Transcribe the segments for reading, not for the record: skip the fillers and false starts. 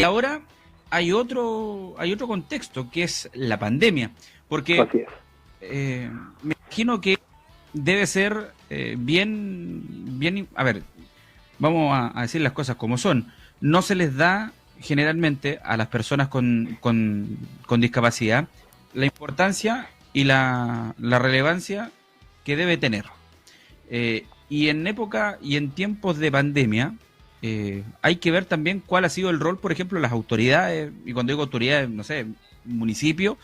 Y ahora hay otro contexto, que es la pandemia, porque Así es. me imagino que debe ser bien, a ver, vamos a decir las cosas como son. No se les da generalmente a las personas con discapacidad la importancia y la relevancia que debe tener. Y en época y en tiempos de pandemia, hay que ver también cuál ha sido el rol, por ejemplo, de las autoridades, y cuando digo autoridades, no sé, municipio,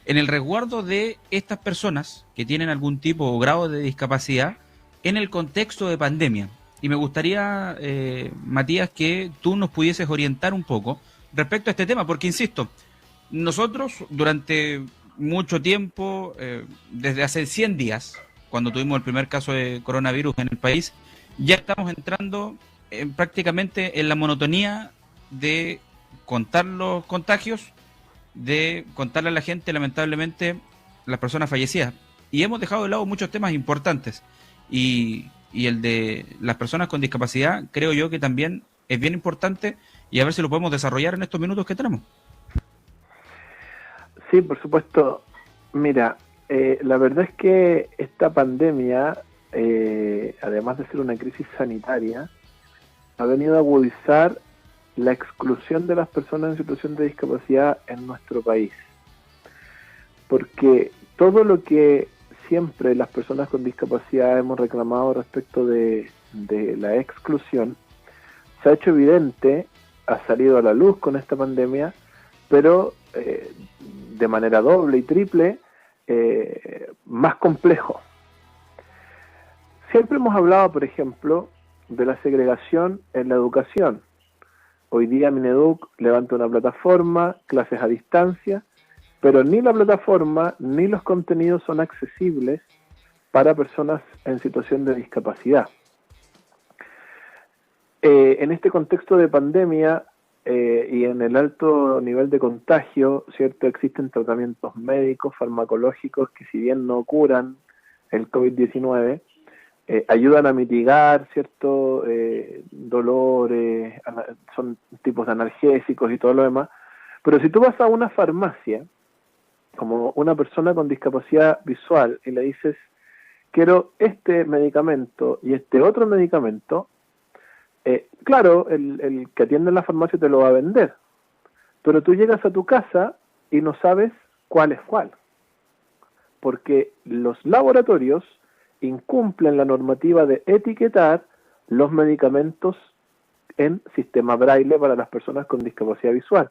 en el resguardo de estas personas que tienen algún tipo o grado de discapacidad en el contexto de pandemia. Y me gustaría, Matías, que tú nos pudieses orientar un poco respecto a este tema, porque insisto, nosotros durante mucho tiempo, desde hace 100 días, cuando tuvimos el primer caso de coronavirus en el país, ya estamos entrando prácticamente en la monotonía de contar los contagios, de contarle a la gente, lamentablemente, las personas fallecidas. Y hemos dejado de lado muchos temas importantes. Y el de las personas con discapacidad, creo yo que también es bien importante, y a ver si lo podemos desarrollar en estos minutos que tenemos. Sí, por supuesto. Mira, la verdad es que esta pandemia, además de ser una crisis sanitaria, ha venido a agudizar la exclusión de las personas en situación de discapacidad en nuestro país. Porque todo lo que siempre las personas con discapacidad hemos reclamado respecto de la exclusión se ha hecho evidente, ha salido a la luz con esta pandemia, pero de manera doble y triple, más complejo. Siempre hemos hablado, por ejemplo, de la segregación en la educación. Hoy día Mineduc levanta una plataforma, clases a distancia, pero ni la plataforma ni los contenidos son accesibles para personas en situación de discapacidad. En este contexto de pandemia y en el alto nivel de contagio, ¿cierto? Existen tratamientos médicos, farmacológicos que, si bien no curan el COVID-19, ayudan a mitigar, ¿cierto? Dolores, son tipos de analgésicos y todo lo demás. Pero si tú vas a una farmacia, como una persona con discapacidad visual, y le dices, quiero este medicamento y este otro medicamento, claro, el que atiende en la farmacia te lo va a vender, pero tú llegas a tu casa y no sabes cuál es cuál, porque los laboratorios incumplen la normativa de etiquetar los medicamentos en sistema braille para las personas con discapacidad visual.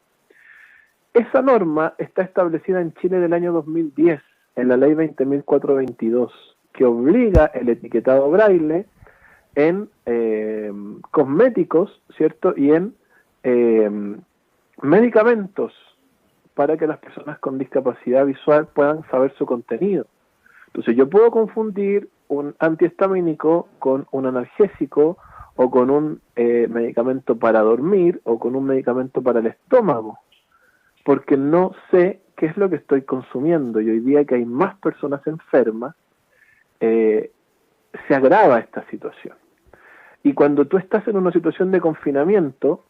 Esa norma está establecida en Chile del año 2010, en la ley 20.422, que obliga el etiquetado braille en cosméticos, ¿cierto? Y en medicamentos para que las personas con discapacidad visual puedan saber su contenido. Entonces yo puedo confundir un antihistamínico con un analgésico o con un medicamento para dormir o con un medicamento para el estómago, porque no sé qué es lo que estoy consumiendo, y hoy día que hay más personas enfermas, se agrava esta situación. Y cuando tú estás en una situación de confinamiento,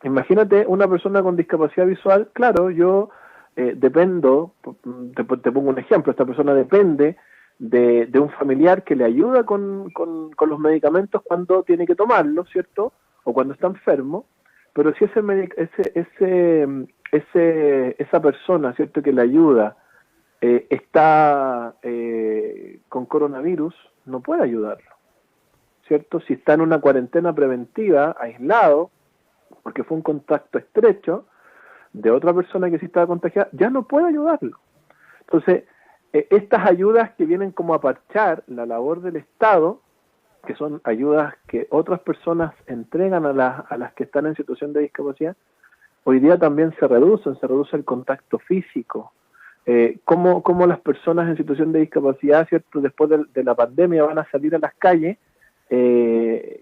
imagínate una persona con discapacidad visual, claro, yo dependo, te pongo un ejemplo, esta persona depende de un familiar que le ayuda con los medicamentos cuando tiene que tomarlos, ¿cierto? O cuando está enfermo, pero si esa persona, ¿cierto?, que le ayuda está con coronavirus, no puede ayudarlo, ¿cierto? Si está en una cuarentena preventiva, aislado, porque fue un contacto estrecho de otra persona que sí estaba contagiada, ya no puede ayudarlo. Entonces, estas ayudas que vienen como a parchar la labor del Estado, que son ayudas que otras personas entregan a las que están en situación de discapacidad, hoy día también se reduce el contacto físico. Cómo las personas en situación de discapacidad, ¿cierto?, después de la pandemia van a salir a las calles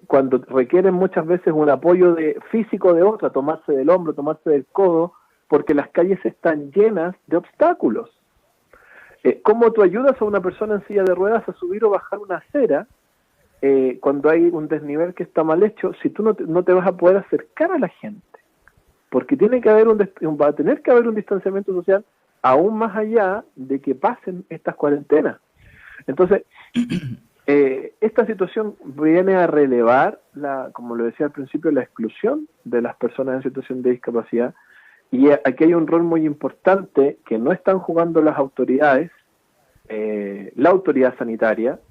cuando requieren muchas veces un apoyo físico de otra, tomarse del hombro, tomarse del codo, porque las calles están llenas de obstáculos. ¿Cómo tú ayudas a una persona en silla de ruedas a subir o bajar una acera cuando hay un desnivel que está mal hecho, si tú no te vas a poder acercar a la gente? porque tiene que haber va a tener que haber un distanciamiento social aún más allá de que pasen estas cuarentenas. Entonces, esta situación viene a relevar, como lo decía al principio, la exclusión de las personas en situación de discapacidad, y aquí hay un rol muy importante que no están jugando las autoridades, la autoridad sanitaria,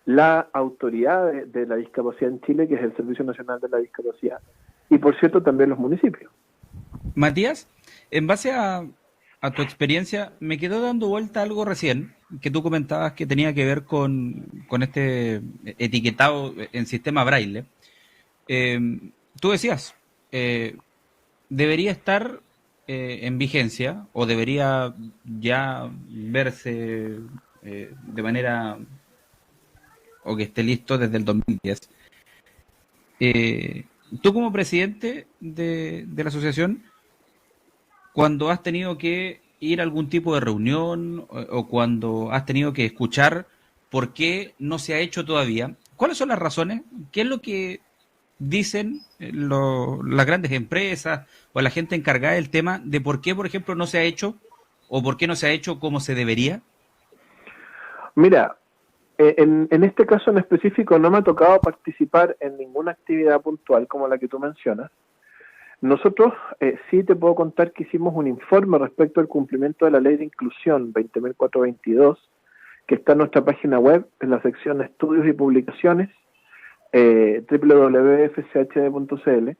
la autoridad de la discapacidad en Chile, que es el Servicio Nacional de la Discapacidad, y por cierto también los municipios. Matías, en base a tu experiencia, me quedó dando vuelta algo recién, que tú comentabas que tenía que ver con este etiquetado en sistema braille. Tú decías, debería estar en vigencia o debería ya verse de manera o que esté listo desde el 2010. Tú como presidente de la asociación, cuando has tenido que ir a algún tipo de reunión o cuando has tenido que escuchar por qué no se ha hecho todavía, ¿cuáles son las razones? ¿Qué es lo que dicen las grandes empresas o la gente encargada del tema de por qué, por ejemplo, no se ha hecho o por qué no se ha hecho como se debería? Mira, en este caso en específico no me ha tocado participar en ninguna actividad puntual como la que tú mencionas. Nosotros sí te puedo contar que hicimos un informe respecto al cumplimiento de la Ley de Inclusión 20.422, que está en nuestra página web, en la sección Estudios y Publicaciones, www.fchd.cl,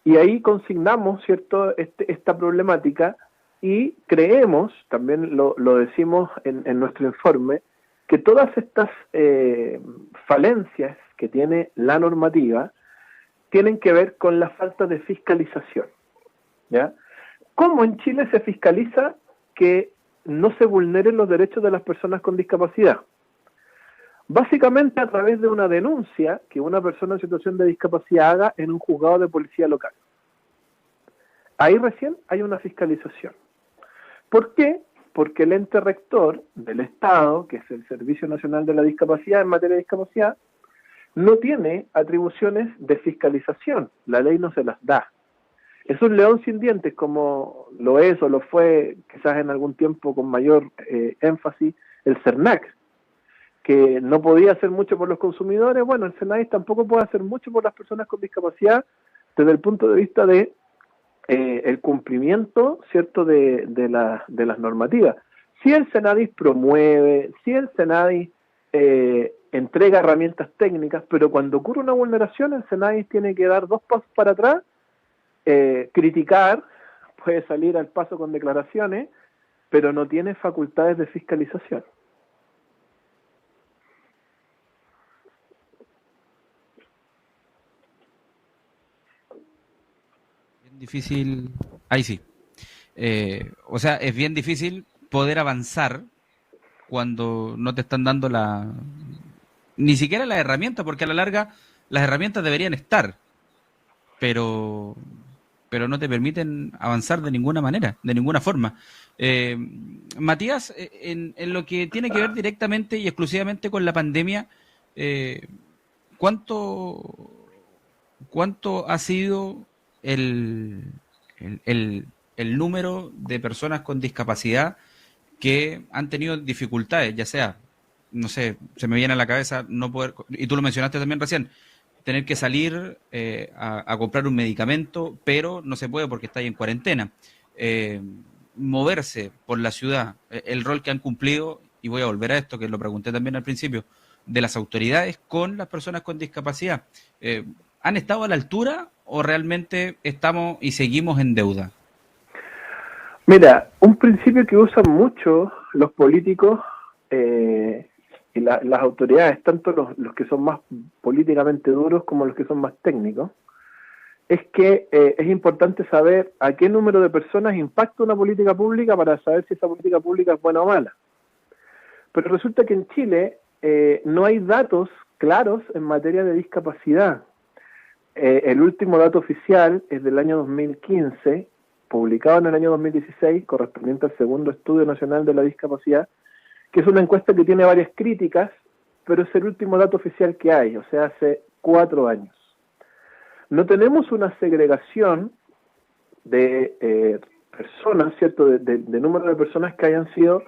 y ahí consignamos, ¿cierto?, esta problemática, y creemos, también lo decimos en nuestro informe, que todas estas falencias que tiene la normativa tienen que ver con la falta de fiscalización, ¿ya? ¿Cómo en Chile se fiscaliza que no se vulneren los derechos de las personas con discapacidad? Básicamente a través de una denuncia que una persona en situación de discapacidad haga en un juzgado de policía local. Ahí recién hay una fiscalización. ¿Por qué? Porque el ente rector del Estado, que es el Servicio Nacional de la Discapacidad en materia de discapacidad, no tiene atribuciones de fiscalización, la ley no se las da. Es un león sin dientes, como lo es o lo fue quizás en algún tiempo con mayor énfasis el CERNAC, que no podía hacer mucho por los consumidores. Bueno, el SENADIS tampoco puede hacer mucho por las personas con discapacidad desde el punto de vista de el cumplimiento, ¿cierto?, de las normativas. Si el SENADIS promueve, si el SENADIS entrega herramientas técnicas, pero cuando ocurre una vulneración, el SENADIS tiene que dar 2 pasos para atrás, criticar, puede salir al paso con declaraciones, pero no tiene facultades de fiscalización. Bien difícil, ahí sí. O sea, es bien difícil poder avanzar cuando no te están dando ni siquiera las herramientas, porque a la larga las herramientas deberían estar, pero no te permiten avanzar de ninguna manera, de ninguna forma. Matías, en lo que tiene que ver directamente y exclusivamente con la pandemia, ¿cuánto ha sido el número de personas con discapacidad que han tenido dificultades, ya sea, no sé, se me viene a la cabeza no poder, y tú lo mencionaste también recién, tener que salir a comprar un medicamento, pero no se puede porque está ahí en cuarentena. Moverse por la ciudad, el rol que han cumplido, y voy a volver a esto, que lo pregunté también al principio, de las autoridades con las personas con discapacidad. ¿Han estado a la altura o realmente estamos y seguimos en deuda? Mira, un principio que usan mucho los políticos y las autoridades, tanto los que son más políticamente duros como los que son más técnicos, es que es importante saber a qué número de personas impacta una política pública para saber si esa política pública es buena o mala. Pero resulta que en Chile no hay datos claros en materia de discapacidad. El último dato oficial es del año 2015, publicado en el año 2016, correspondiente al segundo Estudio Nacional de la Discapacidad, que es una encuesta que tiene varias críticas, pero es el último dato oficial que hay, o sea, hace 4 años. No tenemos una segregación de personas, ¿cierto? De número de personas que hayan sido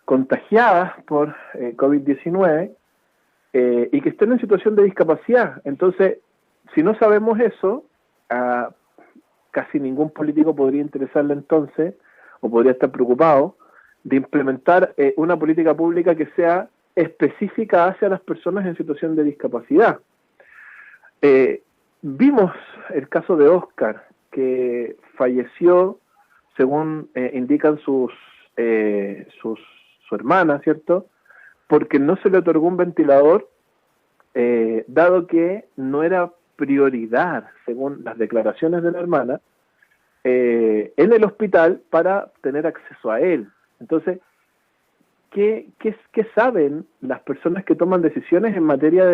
contagiadas por COVID-19 y que estén en situación de discapacidad. Entonces, si no sabemos eso, casi ningún político podría interesarle entonces, o podría estar preocupado, de implementar una política pública que sea específica hacia las personas en situación de discapacidad. Vimos el caso de Oscar, que falleció, según indican su hermana, ¿cierto?, porque no se le otorgó un ventilador, dado que no era prioridad, según las declaraciones de la hermana, en el hospital para tener acceso a él. Entonces, ¿qué saben las personas que toman decisiones en materia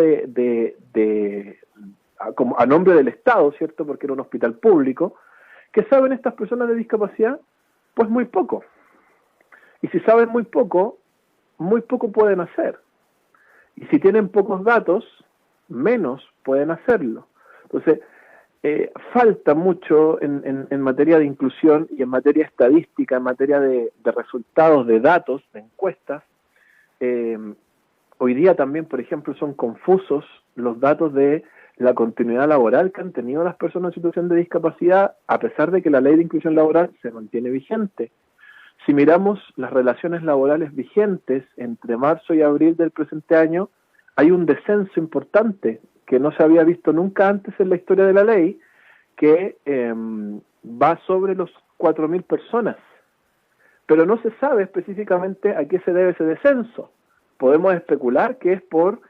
a nombre del Estado, ¿cierto?, porque era un hospital público? ¿Qué saben estas personas de discapacidad? Pues muy poco. Y si saben muy poco pueden hacer. Y si tienen pocos datos, menos pueden hacerlo. Entonces, falta mucho en materia de inclusión y en materia estadística, en materia de resultados, de datos, de encuestas. Hoy día también, por ejemplo, son confusos los datos de la continuidad laboral que han tenido las personas en situación de discapacidad, a pesar de que la ley de inclusión laboral se mantiene vigente. Si miramos las relaciones laborales vigentes entre marzo y abril del presente año, hay un descenso importante que no se había visto nunca antes en la historia de la ley, que va sobre los 4.000 personas. Pero no se sabe específicamente a qué se debe ese descenso. Podemos especular que es por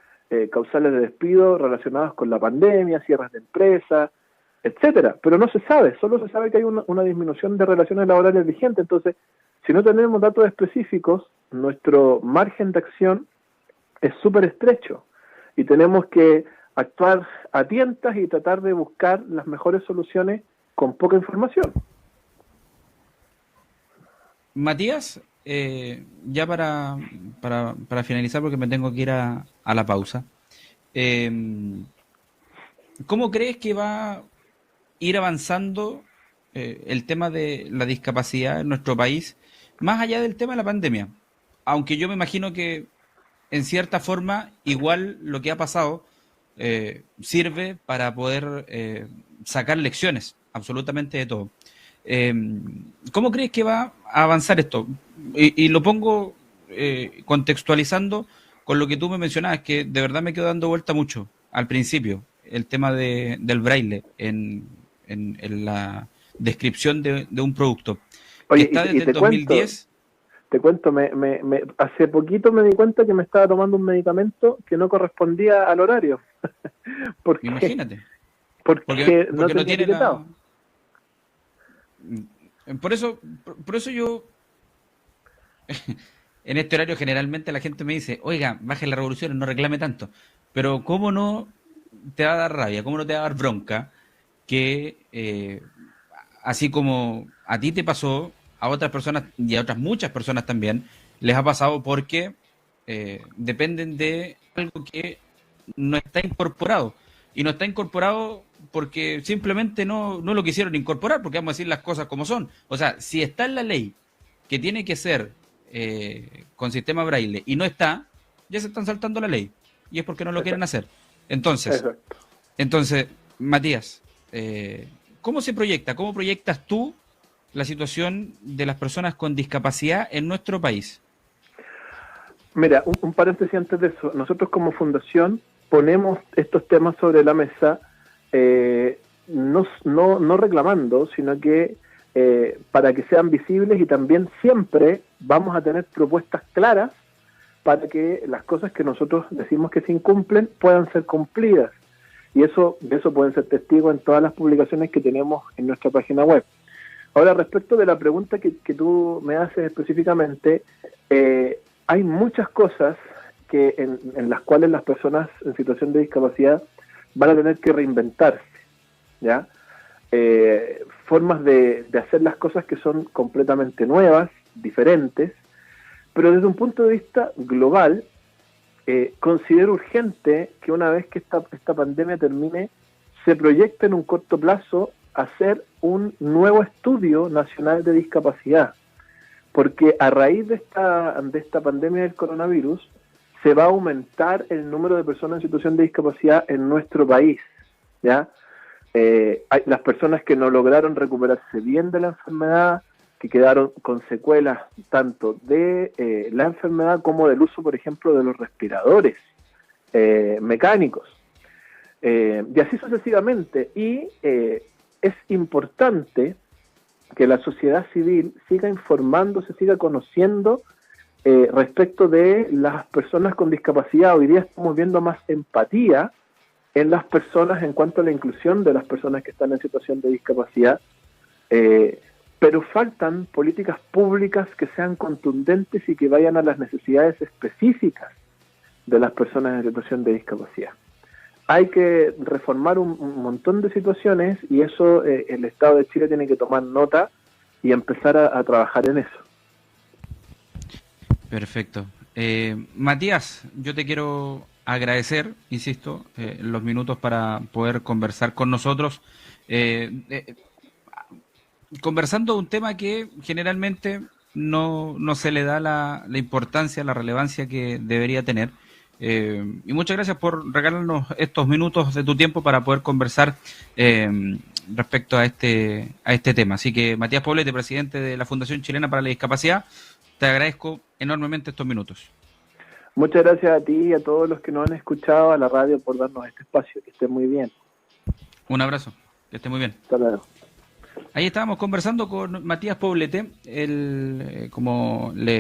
causales de despido relacionados con la pandemia, cierres de empresas, etcétera, pero no se sabe, solo se sabe que hay una disminución de relaciones laborales vigentes. Entonces, si no tenemos datos específicos, nuestro margen de acción es súper estrecho y tenemos que actuar a tientas y tratar de buscar las mejores soluciones con poca información. Matías, ya para finalizar, porque me tengo que ir a la pausa, ¿cómo crees que va a ir avanzando el tema de la discapacidad en nuestro país, más allá del tema de la pandemia? Aunque yo me imagino que en cierta forma igual lo que ha pasado sirve para poder sacar lecciones absolutamente de todo. ¿Cómo crees que va a avanzar esto? Y lo pongo contextualizando con lo que tú me mencionabas, que de verdad me quedo dando vuelta mucho al principio, el tema del braille en la descripción de un producto. Oye, que está desde el 2010. Te cuento, hace poquito me di cuenta que me estaba tomando un medicamento que no correspondía al horario. Imagínate. Porque no tiene etiquetado. Por eso yo en este horario generalmente la gente me dice, oiga, baje la revolución, no reclame tanto. Pero ¿cómo no te va a dar rabia? ¿Cómo no te va a dar bronca que así como a ti te pasó, a otras personas y a otras muchas personas también les ha pasado porque dependen de algo que no está incorporado? Y no está incorporado porque simplemente no lo quisieron incorporar, porque vamos a decir las cosas como son. O sea, si está en la ley que tiene que ser con sistema braille y no está, ya se están saltando la ley. Y es porque no lo quieren hacer. Entonces, Matías, ¿cómo se proyecta? ¿Cómo proyectas tú la situación de las personas con discapacidad en nuestro país? Mira, un paréntesis antes de eso. Nosotros como fundación ponemos estos temas sobre la mesa, no reclamando, sino que para que sean visibles, y también siempre vamos a tener propuestas claras para que las cosas que nosotros decimos que se incumplen puedan ser cumplidas. Y de eso pueden ser testigos en todas las publicaciones que tenemos en nuestra página web. Ahora, respecto de la pregunta que tú me haces específicamente, hay muchas cosas que en las cuales las personas en situación de discapacidad van a tener que reinventarse, ¿ya? Formas de hacer las cosas que son completamente nuevas, diferentes, pero desde un punto de vista global, considero urgente que una vez que esta pandemia termine, se proyecte en un corto plazo hacer un nuevo estudio nacional de discapacidad, porque a raíz de esta pandemia del coronavirus se va a aumentar el número de personas en situación de discapacidad en nuestro país, ¿ya? Hay las personas que no lograron recuperarse bien de la enfermedad, que quedaron con secuelas tanto de la enfermedad como del uso, por ejemplo, de los respiradores mecánicos, y así sucesivamente. Y es importante que la sociedad civil siga informándose, siga conociendo respecto de las personas con discapacidad. Hoy día estamos viendo más empatía en las personas en cuanto a la inclusión de las personas que están en situación de discapacidad, pero faltan políticas públicas que sean contundentes y que vayan a las necesidades específicas de las personas en situación de discapacidad. Hay que reformar un montón de situaciones y eso el Estado de Chile tiene que tomar nota y empezar a trabajar en eso. Perfecto. Matías, yo te quiero agradecer, insisto, los minutos para poder conversar con nosotros, conversando de un tema que generalmente no se le da la importancia, la relevancia que debería tener. Y muchas gracias por regalarnos estos minutos de tu tiempo para poder conversar respecto a este tema. Así que, Matías Poblete, presidente de la Fundación Chilena para la Discapacidad, te agradezco enormemente estos minutos. Muchas gracias a ti y a todos los que nos han escuchado, a la radio, por darnos este espacio. Que estén muy bien. Un abrazo, que esté muy bien. Hasta luego. Ahí estábamos conversando con Matías Poblete, como le